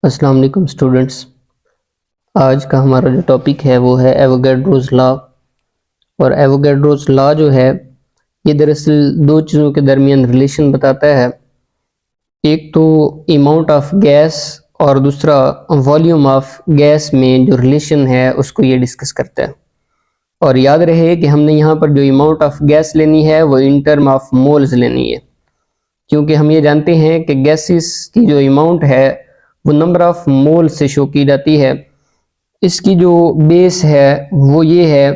अस्सलाम वालेकुम स्टूडेंट्स। आज का हमारा जो टॉपिक है वो है एवोगैड्रोस लॉ। और एवोगैड्रोस लॉ जो है ये दरअसल दो चीज़ों के दरमियान रिलेशन बताता है। एक तो अमाउंट ऑफ गैस और दूसरा वॉल्यूम ऑफ गैस में जो रिलेशन है उसको ये डिस्कस करता है। और याद रहे कि हमने यहाँ पर जो अमाउंट ऑफ गैस लेनी है वो इन टर्म ऑफ मोल्स लेनी है, क्योंकि हम ये जानते हैं कि गैसेस की जो अमाउंट है वो नंबर ऑफ मोल से शो की जाती है। इसकी जो बेस है वो ये है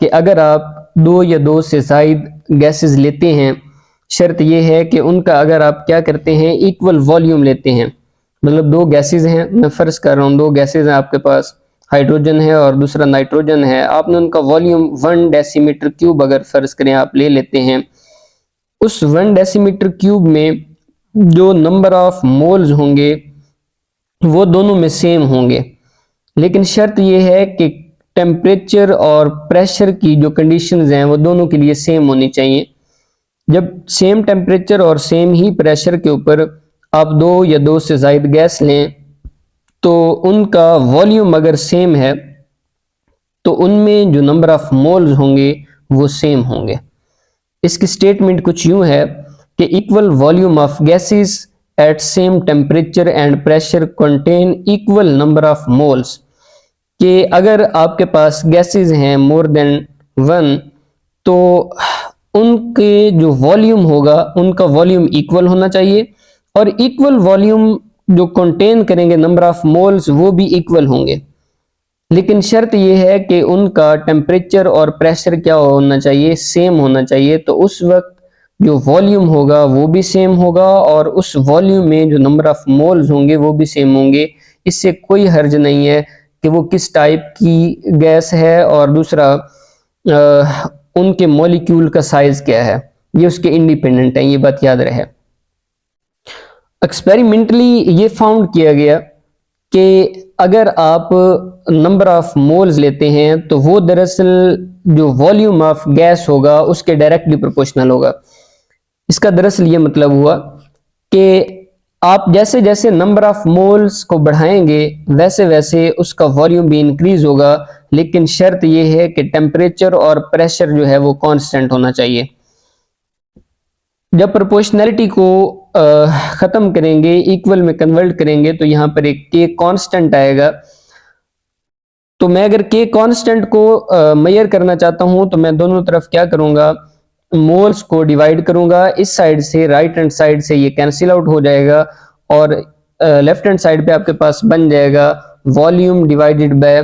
कि अगर आप दो या दो से ज़ायद गैसेस लेते हैं, शर्त ये है कि उनका अगर आप क्या करते हैं इक्वल वॉल्यूम लेते हैं। मतलब दो गैसेस हैं, मैं फ़र्ज़ कर रहा हूँ दो गैसेस हैं आपके पास, हाइड्रोजन है और दूसरा नाइट्रोजन है। आपने उनका वॉल्यूम 1 डेसीमीटर क्यूब अगर फ़र्ज़ करें आप ले लेते हैं, उस 1 डेसीमीटर क्यूब में जो नंबर ऑफ मोल्स होंगे वो दोनों में सेम होंगे। लेकिन शर्त यह है कि टेम्परेचर और प्रेशर की जो कंडीशंस हैं वो दोनों के लिए सेम होनी चाहिए। जब सेम टेम्परेचर और सेम ही प्रेशर के ऊपर आप दो या दो से ज़ायद गैस लें तो उनका वॉल्यूम अगर सेम है तो उनमें जो नंबर ऑफ मोल्स होंगे वो सेम होंगे। इसकी स्टेटमेंट कुछ यूं है कि equal volume of gases at same temperature and pressure contain equal number of moles. कि अगर आपके पास गैसेस हैं मोर देन 1 तो उनके जो वॉल्यूम होगा उनका वॉल्यूम इक्वल होना चाहिए और इक्वल वॉल्यूम जो कंटेन करेंगे नंबर ऑफ मोल्स वो भी इक्वल होंगे। लेकिन शर्त यह है कि उनका टेम्परेचर और प्रेशर क्या होना चाहिए, सेम होना चाहिए। तो उस वक्त जो वॉल्यूम होगा वो भी सेम होगा और उस वॉल्यूम में जो नंबर ऑफ मोल्स होंगे वो भी सेम होंगे। इससे कोई हर्ज नहीं है कि वो किस टाइप की गैस है और दूसरा उनके मॉलिक्यूल का साइज क्या है, ये उसके इंडिपेंडेंट है, ये बात याद रहे। एक्सपेरिमेंटली ये फाउंड किया गया कि अगर आप नंबर ऑफ मोल्स लेते हैं तो वो दरअसल जो वॉल्यूम ऑफ गैस होगा उसके डायरेक्टली प्रोपोर्शनल होगा। इसका दरअसल ये मतलब हुआ कि आप जैसे जैसे नंबर ऑफ मोल्स को बढ़ाएंगे वैसे वैसे उसका वॉल्यूम भी इंक्रीज होगा। लेकिन शर्त यह है कि टेम्परेचर और प्रेशर जो है वो कांस्टेंट होना चाहिए। जब प्रोपोर्शनैलिटी को ख़त्म करेंगे, इक्वल में कन्वर्ट करेंगे तो यहाँ पर एक के कांस्टेंट आएगा। तो मैं अगर के कांस्टेंट को मेजर करना चाहता हूँ तो मैं दोनों तरफ क्या करूँगा, मोल्स को डिवाइड करूँगा। इस साइड से राइट हैंड साइड से ये कैंसिल आउट हो जाएगा और लेफ्ट हैंड साइड पे आपके पास बन जाएगा volume divided by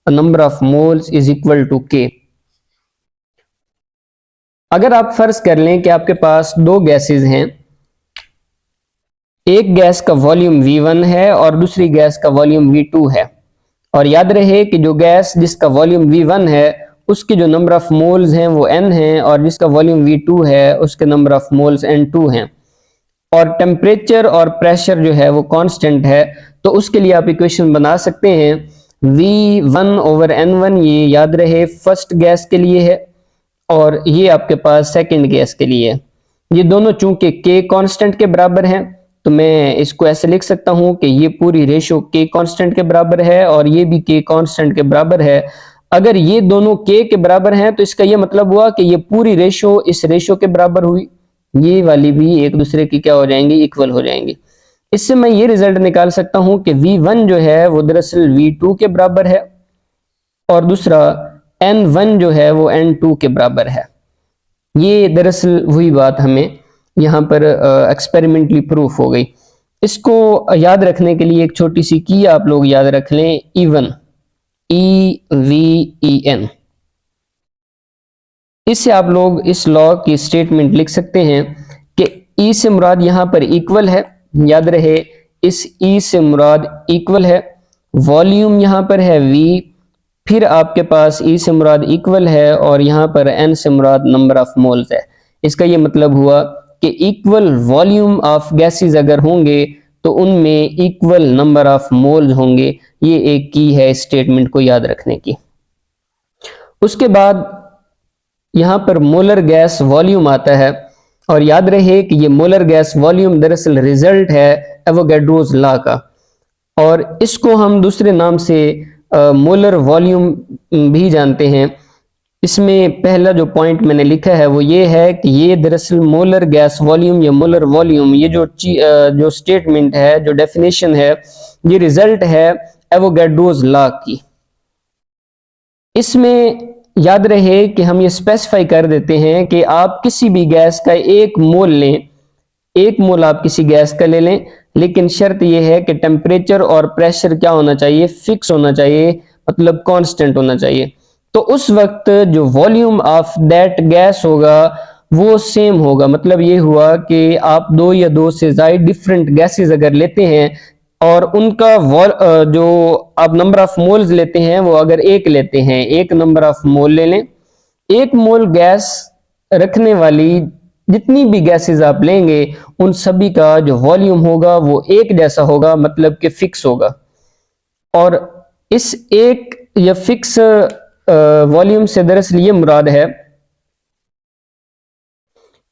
number of moles is equal to k. अगर आप फर्ज कर लें कि आपके पास दो गैसेस हैं, एक गैस का वॉल्यूम V1 है और दूसरी गैस का वॉल्यूम V2 है, और याद रहे कि जो गैस जिसका वॉल्यूम V1 है उसके जो नंबर ऑफ मोल्स हैं वो N हैं और जिसका वॉल्यूम V2 है उसके नंबर ऑफ मोल्स N2 हैं। और टेम्परेचर और प्रेशर जो है वो कांस्टेंट है, तो उसके लिए आप इक्वेशन बना सकते हैं V1 ओवर N1। ये याद रहे फर्स्ट गैस के लिए है और ये आपके पास सेकंड गैस के लिए है। ये दोनों चूंकि K कांस्टेंट के बराबर हैं तो मैं इसको ऐसे लिख सकता हूं कि ये पूरी रेशो K कांस्टेंट के बराबर है और ये भी K कांस्टेंट के बराबर है। अगर ये दोनों K के बराबर हैं तो इसका ये मतलब हुआ कि ये पूरी रेशो इस रेशो के बराबर हुई, ये वाली भी एक दूसरे की क्या हो जाएंगी, इक्वल हो जाएंगी। इससे मैं ये रिजल्ट निकाल सकता हूं कि V1 जो है वो दरअसल V2 के बराबर है और दूसरा N1 जो है वो N2 के बराबर है। ये दरअसल वही बात हमें यहाँ पर एक्सपेरिमेंटली प्रूफ हो गई। इसको याद रखने के लिए एक छोटी सी की आप लोग याद रख लें, E1 EVEN। इससे आप लोग इस लॉ की स्टेटमेंट लिख सकते हैं कि E से मुराद यहाँ पर इक्वल है, याद रहे इस E से मुराद इक्वल है, वॉल्यूम यहाँ पर है V, फिर आपके पास E से मुराद इक्वल है और यहाँ पर N से मुराद नंबर ऑफ मोल्स है। इसका ये मतलब हुआ कि इक्वल वॉल्यूम ऑफ गैसेस अगर होंगे तो उनमें इक्वल नंबर ऑफ मोल्स होंगे। ये एक की है स्टेटमेंट को याद रखने की। उसके बाद यहाँ पर मोलर गैस वॉल्यूम आता है और याद रहे कि ये मोलर गैस वॉल्यूम दरअसल रिजल्ट है एवोगैड्रोस लॉ का। और इसको हम दूसरे नाम से मोलर वॉल्यूम भी जानते हैं। इसमें पहला जो पॉइंट मैंने लिखा है वो ये है कि ये दरअसल मोलर गैस वॉल्यूम या मोलर वॉल्यूम, ये जो स्टेटमेंट है, जो डेफिनेशन है, ये रिजल्ट है एवोगैड्रोस लॉ की। इसमें याद रहे कि हम ये स्पेसिफाई कर देते हैं कि आप किसी भी गैस का एक मोल लें, एक मोल आप किसी गैस का ले लें, लेकिन शर्त यह है कि टेम्परेचर और प्रेशर क्या होना चाहिए, फिक्स होना चाहिए, मतलब कांस्टेंट होना चाहिए। तो उस वक्त जो वॉल्यूम ऑफ दैट गैस होगा वो सेम होगा। मतलब ये हुआ कि आप दो या दो से ज्यादा डिफरेंट गैसेस अगर लेते हैं और उनका जो आप नंबर ऑफ मोल्स लेते हैं वो अगर एक लेते हैं, एक नंबर ऑफ मोल ले लें, एक मोल गैस रखने वाली जितनी भी गैसेस आप लेंगे उन सभी का जो वॉल्यूम होगा वो एक जैसा होगा, मतलब कि फिक्स होगा। और इस एक या फिक्स वॉल्यूम से दरअसल ये मुराद है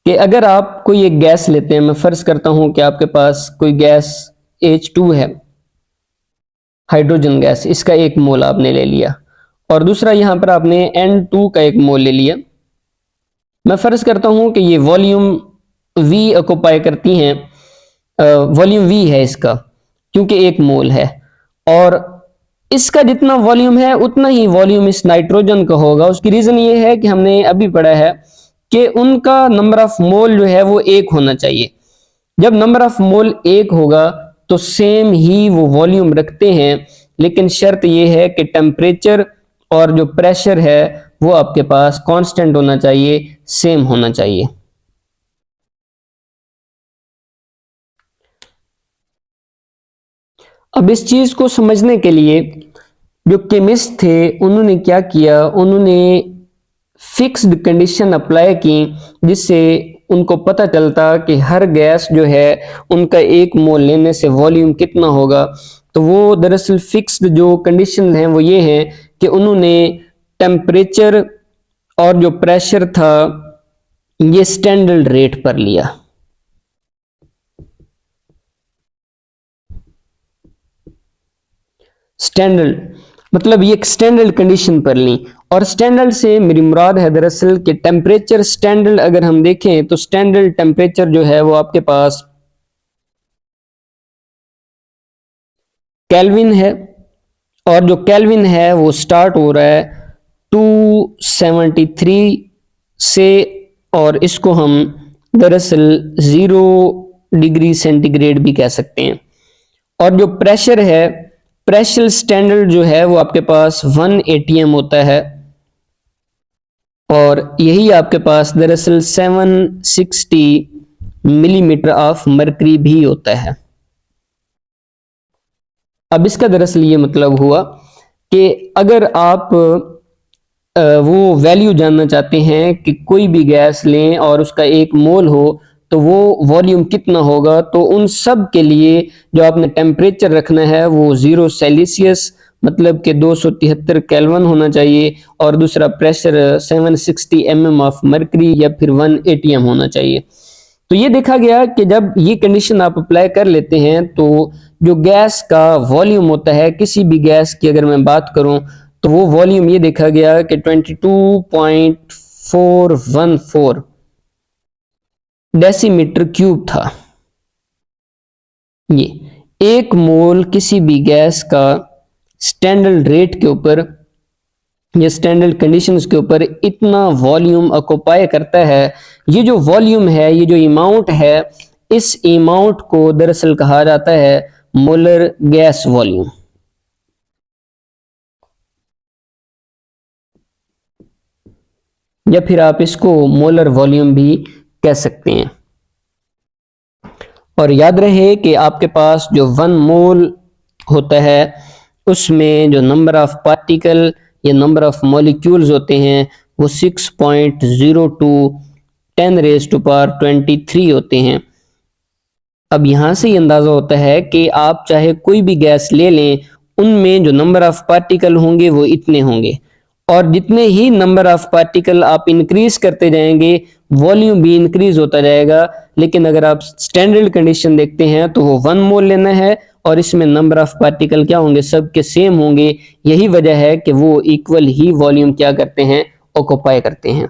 कि अगर आप कोई एक गैस लेते हैं, मैं फर्ज करता हूं कि आपके पास कोई गैस H2 है, हाइड्रोजन गैस, इसका एक मोल आपने ले लिया, और दूसरा यहां पर आपने N2 का एक मोल ले लिया। मैं फर्ज करता हूं कि ये वॉल्यूम V ऑक्युपाई करती हैं, वॉल्यूम V है इसका, क्योंकि एक मोल है, और इसका जितना वॉल्यूम है उतना ही वॉल्यूम इस नाइट्रोजन का होगा। उसकी रीजन ये है कि हमने अभी पढ़ा है कि उनका नंबर ऑफ मोल जो है वो एक होना चाहिए। जब नंबर ऑफ मोल एक होगा तो सेम ही वो वॉल्यूम रखते हैं, लेकिन शर्त यह है कि टेम्परेचर और जो प्रेशर है वो आपके पास कांस्टेंट होना चाहिए, सेम होना चाहिए। अब इस चीज को समझने के लिए जो केमिस्ट थे उन्होंने क्या किया, उन्होंने फिक्स्ड कंडीशन अप्लाई की, जिससे उनको पता चलता कि हर गैस जो है उनका एक मोल लेने से वॉल्यूम कितना होगा। तो वो दरअसल फिक्स्ड जो कंडीशन है वो ये है कि उन्होंने टेम्परेचर और जो प्रेशर था ये स्टैंडर्ड रेट पर लिया। स्टैंडर्ड मतलब ये एक स्टैंडर्ड कंडीशन पर ली, और स्टैंडर्ड से मेरी मुराद है दरअसल कि टेम्परेचर स्टैंडर्ड अगर हम देखें तो स्टैंडर्ड टेम्परेचर जो है वो आपके पास केल्विन है, और जो केल्विन है वो स्टार्ट हो रहा है 273 से, और इसको हम दरअसल 0 डिग्री सेंटीग्रेड भी कह सकते हैं। और जो प्रेशर है, प्रेशर स्टैंडर्ड जो है वो आपके पास 1 atm होता है, और यही आपके पास दरअसल 760 मिलीमीटर ऑफ मरकरी भी होता है। अब इसका दरअसल ये मतलब हुआ कि अगर आप वो वैल्यू जानना चाहते हैं कि कोई भी गैस लें और उसका एक मोल हो तो वो वॉल्यूम कितना होगा, तो उन सब के लिए जो आपने टेम्परेचर रखना है वो 0 सेल्सियस मतलब कि 273 केल्विन होना चाहिए, और दूसरा प्रेशर 760 mm ऑफ मरकरी या फिर 1 atm होना चाहिए। तो ये देखा गया कि जब ये कंडीशन आप अप्लाई कर लेते हैं तो जो गैस का वॉल्यूम होता है, किसी भी गैस की अगर मैं बात करूं तो वो वॉल्यूम ये देखा गया कि 22.414 डेसीमीटर क्यूब था। ये एक मोल किसी भी गैस का स्टैंडर्ड रेट के ऊपर या स्टैंडर्ड कंडीशंस के ऊपर इतना वॉल्यूम ऑक्युपाई करता है। ये जो वॉल्यूम है, ये जो अमाउंट है, इस अमाउंट को दरअसल कहा जाता है मोलर गैस वॉल्यूम। या फिर आप इसको मोलर वॉल्यूम भी कह सकते हैं। और याद रहे कि आपके पास जो 1 मोल होता है उसमें जो नंबर ऑफ पार्टिकल या नंबर ऑफ मॉलिक्यूल्स होते हैं वो 6.02 10⁻23 होते हैं। अब यहां से ये अंदाजा होता है कि आप चाहे कोई भी गैस ले लें, उनमें जो नंबर ऑफ पार्टिकल होंगे वो इतने होंगे, और जितने ही नंबर ऑफ पार्टिकल आप इंक्रीज करते जाएंगे वॉल्यूम भी इंक्रीज होता जाएगा। लेकिन अगर आप स्टैंडर्ड कंडीशन देखते हैं तो वो 1 मोल लेना है और इसमें नंबर ऑफ पार्टिकल क्या होंगे, सबके सेम होंगे। यही वजह है कि वो इक्वल ही वॉल्यूम क्या करते हैं, ऑक्यूपाई करते हैं।